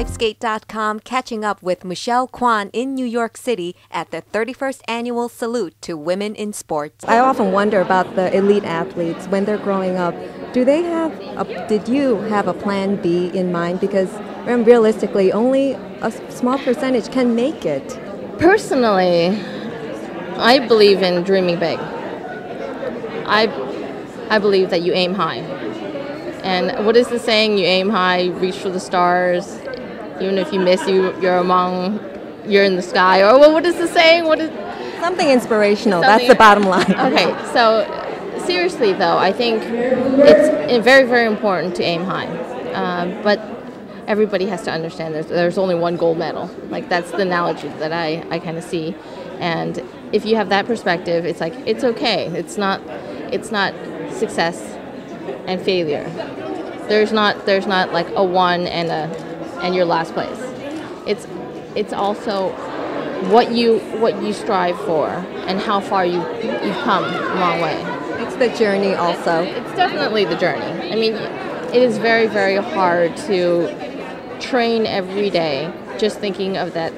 LiveSkate.com catching up with Michelle Kwan in New York City at the 31st Annual Salute to Women in Sports. I often wonder about the elite athletes when they're growing up. Did you have a plan B in mind? Because realistically, only a small percentage can make it. Personally, I believe in dreaming big. I believe that you aim high. And what is the saying? You aim high, reach for the stars. Even if you miss, you're in the sky. Or what is the saying? Something inspirational. That's the bottom line. Okay, so seriously though, I think it's very, very important to aim high. But everybody has to understand there's only one gold medal. Like, that's the analogy that I kind of see. And if you have that perspective, it's like, it's okay. It's not success and failure. There's not like a one and your last place. It's also what you strive for and how far you've come a long way. It's the journey also. It's definitely the journey. I mean, it is very, very hard to train every day just thinking of that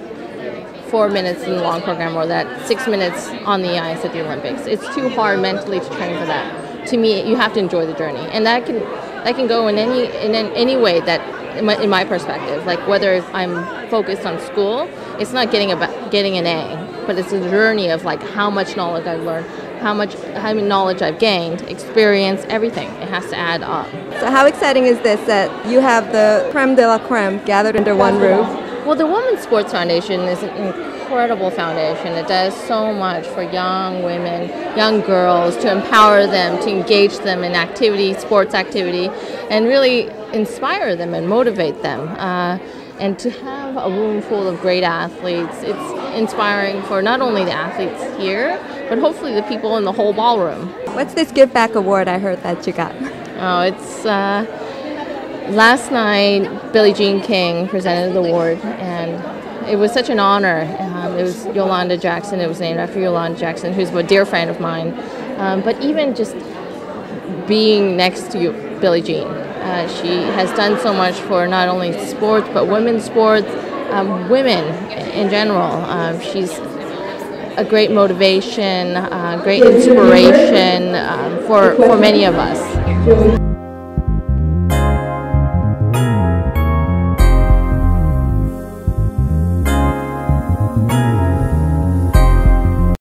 4 minutes in the long program or that 6 minutes on the ice at the Olympics. It's too hard mentally to train for that. To me, you have to enjoy the journey, and that can go in any way that, in my perspective. Like, whether I'm focused on school, it's not getting an A, but it's a journey of like how much knowledge I've learned, how much knowledge I've gained, experience, everything. It has to add up. So how exciting is this that you have the creme de la creme gathered under one roof? Well, the Women's Sports Foundation is an incredible foundation. It does so much for young women, young girls, to empower them, to engage them in activity, sports activity, and really inspire them and motivate them. And to have a room full of great athletes, it's inspiring for not only the athletes here, but hopefully the people in the whole ballroom. What's this Give Back award I heard that you got? Oh, it's last night Billie Jean King presented the award, and it was such an honor. It was Yolanda Jackson. It was named after Yolanda Jackson, who's a dear friend of mine. But even just being next to Billie Jean, she has done so much for not only sports, but women's sports, women in general. She's a great motivation, great inspiration for many of us.